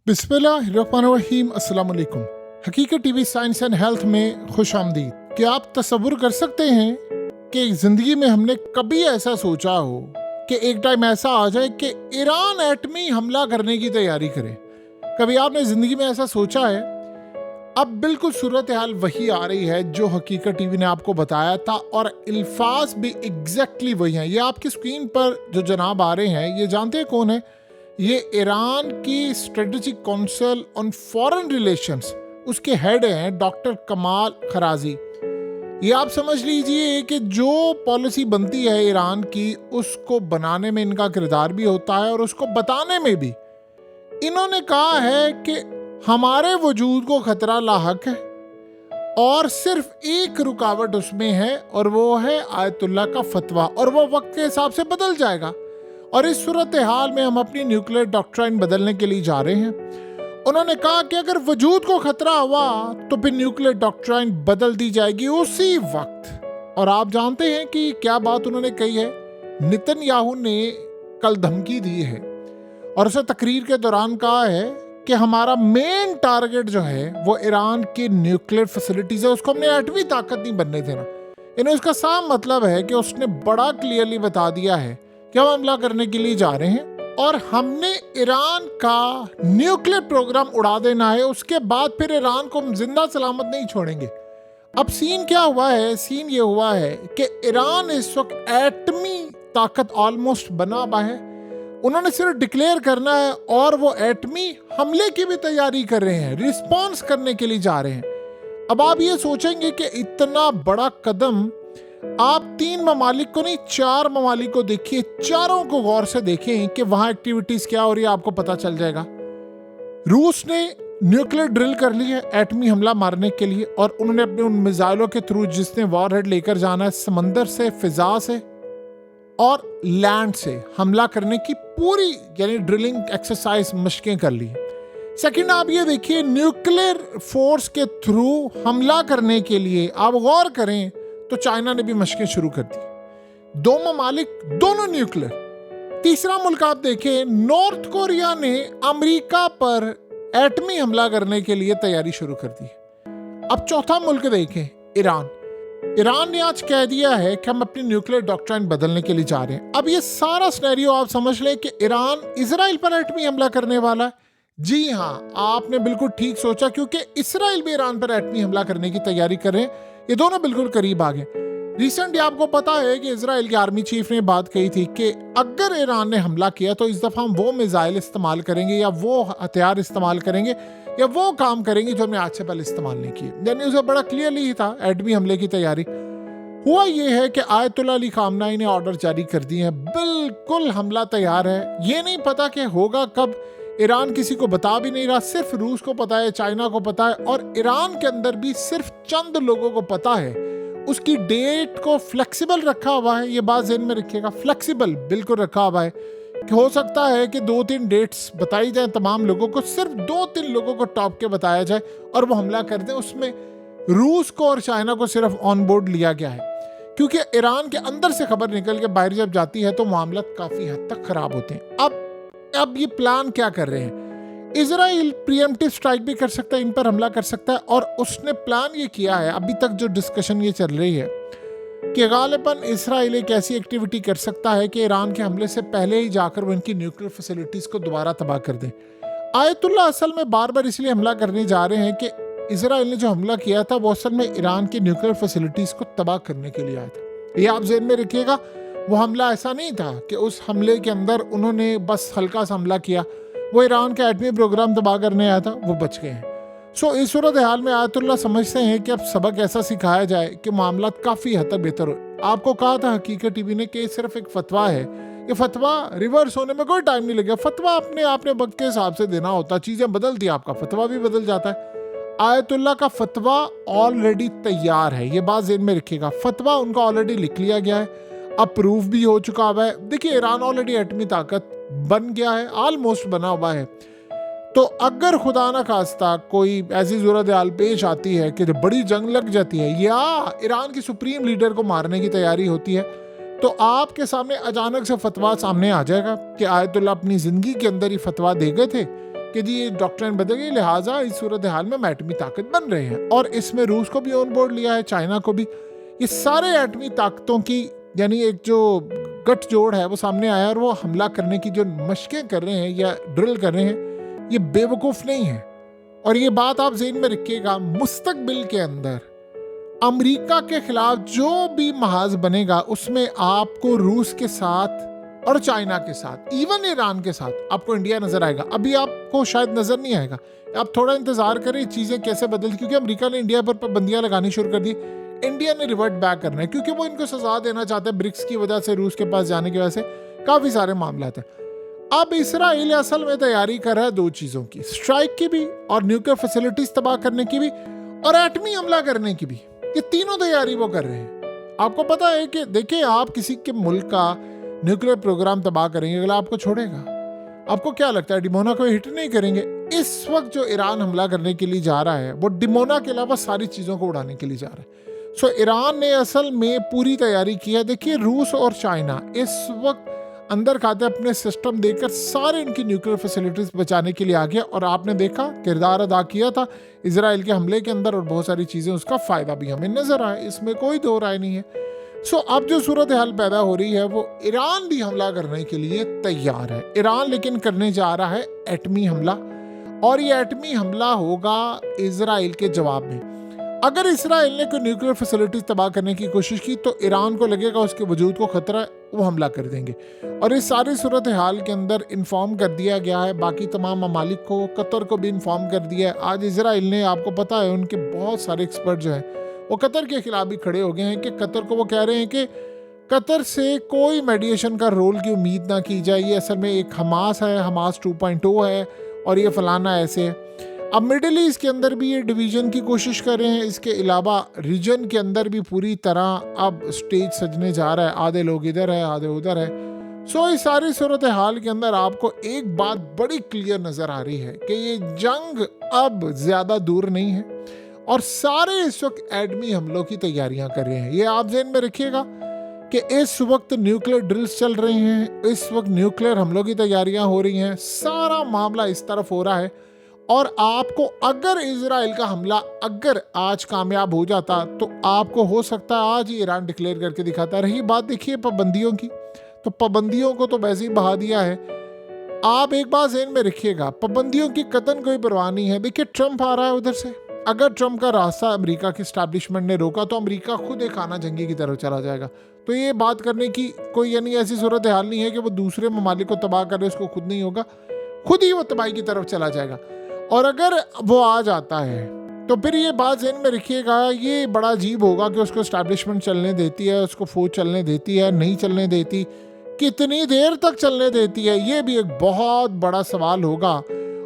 बिस्मिल्लाहिर्रहमानिर्रहीम। अस्सलाम वालेकुम। हकीकत टीवी साइंस एंड हेल्थ में खुश आमदीद। क्या आप तसव्वुर कर सकते हैं कि ज़िंदगी में हमने कभी ऐसा सोचा हो कि एक टाइम ऐसा आ जाए कि ईरान एटमी हमला करने की तैयारी करे? कभी आपने ज़िंदगी में ऐसा सोचा है? अब बिल्कुल सूरत हाल वही आ रही है जो हकीकत टीवी ने आपको बताया था, और अल्फाज भी एग्जैक्टली वही हैं। ये आपकी स्क्रीन पर जो जनाब आ रहे हैं, ये जानते हैं कौन है? ये ईरान की strategic council on foreign relations, उसके हेड हैं डॉक्टर कमाल खराजी। ये आप समझ लीजिए कि जो पॉलिसी बनती है ईरान की, उसको बनाने में इनका किरदार भी होता है और उसको बताने में भी। इन्होंने कहा है कि हमारे वजूद को खतरा लाहक है और सिर्फ एक रुकावट उसमें है, और वो है आयतुल्ला का फतवा, और वो वक्त के हिसाब से बदल जाएगा। और इस सूरत हाल में हम अपनी न्यूक्लियर डॉक्ट्राइन बदलने के लिए जा रहे हैं। उन्होंने कहा कि अगर वजूद को खतरा हुआ तो फिर न्यूक्लियर डॉक्ट्राइन बदल दी जाएगी उसी वक्त। और आप जानते हैं कि क्या बात उन्होंने कही है? नेतन्याहू ने कल धमकी दी है और उसे तकरीर के दौरान कहा है कि हमारा मेन टारगेट जो है वो ईरान की न्यूक्लियर फैसिलिटीज है, उसको हमने एटमी ताकत नहीं बनने देना। इन्हें इसका साफ मतलब है कि उसने बड़ा क्लियरली बता दिया है कि हम हमला करने के लिए जा रहे हैं और हमने ईरान का न्यूक्लियर प्रोग्राम उड़ा देना है। उसके बाद फिर ईरान को हम जिंदा सलामत नहीं छोड़ेंगे। अब सीन क्या हुआ है? सीन ये हुआ है कि ईरान इस वक्त एटमी ताकत ऑलमोस्ट बना हुआ है। उन्होंने सिर्फ डिक्लेयर करना है और वो एटमी हमले की भी तैयारी कर रहे हैं, रिस्पॉन्स करने के लिए जा रहे हैं। अब आप ये सोचेंगे कि इतना बड़ा कदम, आप 3 ममालिक को नहीं 4 ममालिक को देखिए, चारों को गौर से देखें कि वहां एक्टिविटीज क्या हो रही है, आपको पता चल जाएगा। रूस ने न्यूक्लियर ड्रिल कर ली है एटमी हमला मारने के लिए, और उन्होंने अपने उन मिसाइलों के थ्रू जिसने वॉरहेड लेकर जाना है, समंदर से, फिजा से और लैंड से हमला करने की पूरी यानी ड्रिलिंग एक्सरसाइज मशकें कर ली। सेकंड, आप ये देखिए, न्यूक्लियर फोर्स के थ्रू हमला करने के लिए आप गौर करें तो चाइना ने भी मशकें शुरू कर दी। 2 ममालिक, दोनों न्यूक्लियर। तीसरा मुल्क आप देखें, नॉर्थ कोरिया ने अमेरिका पर एटमी हमला करने के लिए तैयारी शुरू कर दी। अब चौथा मुल्क देखें, ईरान। ईरान ने आज कह दिया है कि हम अपनी न्यूक्लियर डॉक्ट्राइन बदलने के लिए जा रहे हैं। अब ये सारा सिनेरियो आप समझ लें कि ईरान इजराइल पर एटमी हमला करने वाला है। जी हाँ, आपने बिल्कुल ठीक सोचा, क्योंकि इजराइल भी ईरान पर एटमी हमला करने की तैयारी कर रहे हैं। ये दोनों बिल्कुल करीब आ गए। रिसेंटली आपको पता है कि इजराइल के आर्मी चीफ ने बात कही थी कि अगर ईरान ने हमला किया तो इस दफा हम वो मिसाइल इस्तेमाल करेंगे या वो हथियार इस्तेमाल करेंगे या वो काम करेंगे जो हमने आज से पहले इस्तेमाल नहीं किए। यानी उसे बड़ा क्लियरली ही था एटमी हमले की तैयारी। हुआ ये है कि आयतुल्ला अली खामनाई ने ऑर्डर जारी कर दिए हैं, बिल्कुल हमला तैयार है। ये नहीं पता कि होगा कब, ईरान किसी को बता भी नहीं रहा, सिर्फ रूस को पता है, चाइना को पता है, और ईरान के अंदर भी सिर्फ चंद लोगों को पता है। उसकी डेट को फ्लेक्सिबल रखा हुआ है, ये बात ज़हन में रखिएगा, फ्लेक्सिबल बिल्कुल रखा हुआ है कि हो सकता है कि 2-3 डेट्स बताई जाए तमाम लोगों को, सिर्फ 2-3 लोगों को टॉप के बताया जाए और वो हमला कर दें। उसमें रूस को और चाइना को सिर्फ ऑन बोर्ड लिया गया है, क्योंकि ईरान के अंदर से खबर निकल के बाहर जब जाती है तो मामला काफ़ी हद तक ख़राब होते हैं। अब ये प्लान क्या कर रहे हैं? इजराइल प्रीएम्प्टिव स्ट्राइक भी कर सकता है, इन पर हमला कर सकता है, और उसने प्लान ये किया है, अभी तक जो डिस्कशन ये चल रही है कि गालिबन इजराइल एक ऐसी एक्टिविटी कर सकता है कि ईरान के हमले से पहले ही जाकर वो इनकी न्यूक्लियर फैसिलिटीज को दोबारा तबाह कर दें। आयतुल्ला असल में बार बार इसलिए हमला करने जा रहे हैं कि इजराइल ने जो हमला किया था वो असल में ईरान की न्यूक्लियर फैसिलिटीज को तबाह करने के लिए आया था। ये आप ज़हन में रखिएगा। वो हमला ऐसा नहीं था कि उस हमले के अंदर उन्होंने बस हल्का सा हमला किया, वो ईरान का एटमी प्रोग्राम तबाह करने आया था, वो बच गए हैं। सो इस सूरत हाल में आयतुल्ला समझते हैं कि अब सबक ऐसा सिखाया जाए कि मामला काफ़ी हद तक बेहतर हो। आपको कहा था हकीकत टीवी ने कि सिर्फ एक फतवा है, ये फतवा रिवर्स होने में कोई टाइम नहीं लगेगा। फतवा अपने आपने वक्त के हिसाब से देना होता, चीज़ें बदलती, आपका फतवा भी बदल जाता है। आयतुल्ला का फतवा ऑलरेडी तैयार है, ये बात ज़हन में रखिएगा। फतवा उनका ऑलरेडी लिख लिया गया है, अप्रूव भी हो चुका हुआ है। देखिए, ईरान ऑलरेडी एटमी ताकत बन गया है, ऑलमोस्ट बना हुआ है। तो अगर खुदा ना खास्ता कोई ऐसी सूरत हाल पेश आती है कि बड़ी जंग लग जाती है या ईरान की सुप्रीम लीडर को मारने की तैयारी होती है, तो आपके सामने अचानक से फतवा सामने आ जाएगा कि आयतुल्ला अपनी ज़िंदगी के अंदर ही फतवा दे गए थे कि जी ये डॉक्ट्रिन बदल गई, लिहाजा इस सूरत हाल में हम एटमी ताकत बन रहे हैं। और इसमें रूस को भी ऑन बोर्ड लिया है, चाइना को भी। ये सारे एटमी ताकतों की यानी एक जो गठजोड़ है वो सामने आया, और वो हमला करने की जो मशकें कर रहे हैं या ड्रिल कर रहे हैं, ये बेवकूफ़ नहीं है। और ये बात आप ज़हन में रखिएगा, मुस्तकबिल के अंदर अमेरिका के खिलाफ जो भी महाज बनेगा उसमें आपको रूस के साथ और चाइना के साथ, इवन ईरान के साथ आपको इंडिया नजर आएगा। अभी आपको शायद नजर नहीं आएगा, आप थोड़ा इंतजार करें चीजें कैसे बदलती, क्योंकि अमेरिका ने इंडिया पर पाबंदियां लगानी शुरू कर दी। इंडिया ने रिवर्ट बैक करना है, क्योंकि वो इनको सजा देना चाहते हैं ब्रिक्स की वजह से, रूस के पास जाने की वजह से काफी सारे मामला थे। अब इसराइल असल में तैयारी कर रहा है दो चीजों की, स्ट्राइक की भी और न्यूक्लियर फैसिलिटीज तबाह करने की भी, और एटमी हमला करने की भी। ये तीनों तैयारी वो कर रहे हैं। आपको पता है कि देखिए, आप किसी के मुल्क का न्यूक्लियर प्रोग्राम तबाह करेंगे, अगला आपको छोड़ेगा? आपको क्या लगता है डिमोना को हिट नहीं करेंगे? इस वक्त जो ईरान हमला करने के लिए जा रहा है वो डिमोना के अलावा सारी चीजों को उड़ाने के लिए जा रहा है। सो ईरान ने असल में पूरी तैयारी की है। देखिए, रूस और चाइना इस वक्त अंदर खाते अपने सिस्टम देकर सारे इनकी न्यूक्लियर फैसिलिटीज बचाने के लिए आ गया, और आपने देखा किरदार अदा किया था इजराइल के हमले के अंदर, और बहुत सारी चीजें उसका फायदा भी हमें नजर आए, इसमें कोई दो राय नहीं है। सो अब जो सूरत हाल पैदा हो रही है वो ईरान भी हमला करने के लिए तैयार है। ईरान लेकिन करने जा रहा है एटमी हमला, और ये एटमी हमला होगा इजराइल के जवाब में। अगर इसराइल ने कोई न्यूक्लियर फैसिलिटीज तबाह करने की कोशिश की तो ईरान को लगेगा उसके वजूद को खतरा है, वो हमला कर देंगे। और इस सारी सूरत हाल के अंदर इन्फॉर्म कर दिया गया है बाकी तमाम ममालिक को, कतर को भी इन्फॉर्म कर दिया है। आज इसराइल ने, आपको पता है, उनके बहुत सारे एक्सपर्ट जो हैं वो कतर के खिलाफ भी खड़े हो गए हैं कि कतर को वो कह रहे हैं कि कतर से कोई मेडिएशन का रोल की उम्मीद ना की जाए, ये असल में एक हमास है, हमास 2.0 है, और ये फलाना ऐसे है। अब मिडिल ईस्ट के अंदर भी ये डिवीजन की कोशिश कर रहे हैं। इसके अलावा रीजन के अंदर भी पूरी तरह अब स्टेज सजने जा रहा है, आधे लोग इधर है आधे उधर है। सो इस सारी सूरत हाल के अंदर आपको एक बात बड़ी क्लियर नजर आ रही है कि ये जंग अब ज्यादा दूर नहीं है, और सारे इस वक्त एटमी हमलों की तैयारियां कर रहे हैं। ये आप ज़हन में रखिएगा कि इस वक्त न्यूक्लियर ड्रिल्स चल रही हैं, इस वक्त न्यूक्लियर हमलों की तैयारियां हो रही हैं, सारा मामला इस तरफ हो रहा है। और आपको अगर इजराइल का हमला अगर आज कामयाब हो जाता तो आपको हो सकता है आज ही ईरान डिक्लेयर करके दिखाता। रही बात देखिए पाबंदियों की, तो पाबंदियों को तो वैसे ही बहा दिया है। आप एक बात ज़हन में रखिएगा, पाबंदियों की कतन कोई परवाह नहीं है। देखिए, ट्रंप आ रहा है उधर से, अगर ट्रंप का रास्ता अमेरिका की स्टैब्लिशमेंट ने रोका तो अमेरिका खुद एक खाना जंगी की तरफ चला जाएगा। तो ये बात करने की कोई यानी ऐसी सूरत हाल नहीं है कि वो दूसरे ममालिक को तबाह करे, उसको खुद नहीं होगा, खुद ही वो तबाही की तरफ चला जाएगा। और अगर वो आ जाता है तो फिर ये बात ज़हन में रखिएगा, ये बड़ा अजीब होगा कि उसको स्टैब्लिशमेंट चलने देती है, उसको फौज चलने देती है, नहीं चलने देती, कितनी देर तक चलने देती है, ये भी एक बहुत बड़ा सवाल होगा।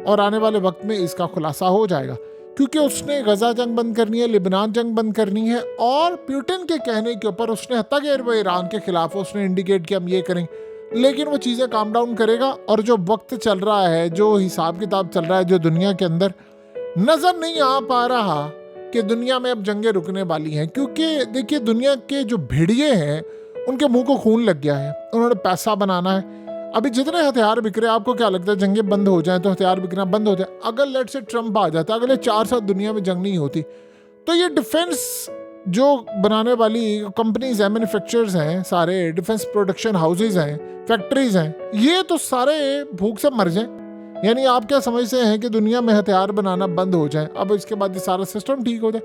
और आने वाले वक्त में इसका खुलासा हो जाएगा, क्योंकि उसने गजा जंग बंद करनी है, लिबनान जंग बंद करनी है, और पुतिन के कहने के ऊपर उसने हत्ता कि वो ईरान के खिलाफ उसने इंडिकेट किया हम ये करेंगे, लेकिन वो चीज़ें काम डाउन करेगा। और जो वक्त चल रहा है, जो हिसाब किताब चल रहा है, जो दुनिया के अंदर नज़र नहीं आ पा रहा कि दुनिया में अब जंगें रुकने वाली हैं, क्योंकि देखिए दुनिया के जो भेड़िए हैं उनके मुंह को खून लग गया है, उन्होंने पैसा बनाना है। अभी जितने हथियार बिक रहे हैं, आपको क्या लगता है जंगें बंद हो जाएं तो हथियार बिकना बंद हो जाए? अगर लेट से ट्रंप आ जाता, अगले 4 साल दुनिया में जंग नहीं होती, तो ये डिफेंस जो बनाने वाली कंपनीज हैं, मैन्युफैक्चरर्स हैं, सारे डिफेंस प्रोडक्शन हाउसेज हैं, फैक्ट्रीज हैं, ये तो सारे भूख से मर जाएं। यानी आप क्या समझते हैं कि दुनिया में हथियार बनाना बंद हो जाए, अब इसके बाद ये सारा सिस्टम ठीक हो जाए?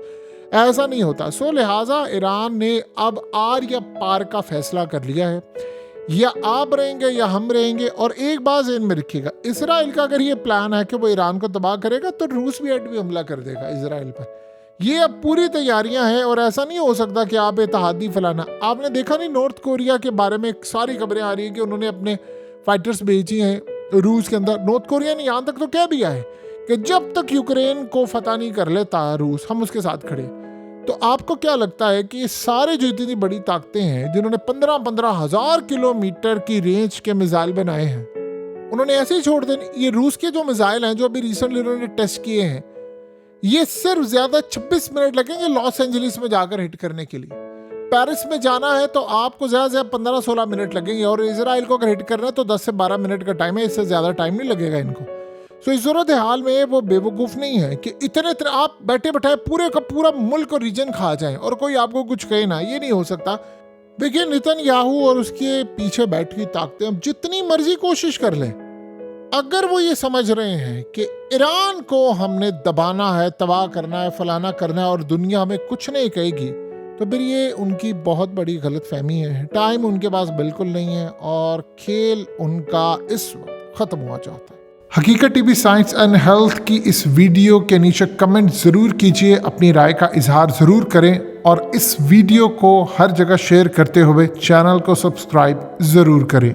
ऐसा नहीं होता। सो लिहाजा ईरान ने अब आर या पार का फैसला कर लिया है, या आप रहेंगे या हम रहेंगे। और एक बात ज़हन में रखिएगा, इसराइल का अगर ये प्लान है कि वो ईरान को तबाह करेगा तो रूस भी एटमी हमला कर देगा इसराइल पर। ये अब पूरी तैयारियां हैं, और ऐसा नहीं हो सकता कि आप इत्तेहादी फलाना। आपने देखा नहीं, नॉर्थ कोरिया के बारे में सारी खबरें आ रही है कि उन्होंने अपने फाइटर्स भेजी हैं रूस के अंदर। नॉर्थ कोरिया ने यहाँ तक तो कह दिया है कि जब तक यूक्रेन को फतह नहीं कर लेता रूस, हम उसके साथ खड़े। तो आपको क्या लगता है कि सारे जो इतनी बड़ी ताकतें हैं जिन्होंने 15-15 हज़ार किलोमीटर की रेंज के मिसाइल बनाए हैं, उन्होंने ऐसे ही छोड़ देने? ये रूस के जो मिसाइल हैं जो अभी रिसेंटली उन्होंने टेस्ट किए हैं, ये सिर्फ ज्यादा 26 मिनट लगेंगे लॉस एंजलिस में जाकर हिट करने के लिए। पेरिस में जाना है तो आपको ज्यादा से ज्यादा 15-16 मिनट लगेंगे, और इजराइल को अगर हिट करना है तो 10 से 12 मिनट का टाइम है, इससे ज्यादा टाइम नहीं लगेगा इनको। सो इस सूरत हाल में वो बेवकूफ़ नहीं है कि इतने आप बैठे बैठाए पूरे का पूरा मुल्क और रीजन खा जाएं और कोई आपको कुछ कहे ना, ये नहीं हो सकता। देखिए नेतन्याहू और उसके पीछे बैठ की ताकतें अब जितनी मर्जी कोशिश कर लें, अगर वो ये समझ रहे हैं कि ईरान को हमने दबाना है, तबाह करना है, फलाना करना है और दुनिया हमें कुछ नहीं कहेगी, तो फिर ये उनकी बहुत बड़ी गलतफहमी है। टाइम उनके पास बिल्कुल नहीं है और खेल उनका इस वक्त खत्म हुआ चाहता है। हकीकत टीवी साइंस एंड हेल्थ की इस वीडियो के नीचे कमेंट ज़रूर कीजिए, अपनी राय का इजहार ज़रूर करें और इस वीडियो को हर जगह शेयर करते हुए चैनल को सब्सक्राइब ज़रूर करें।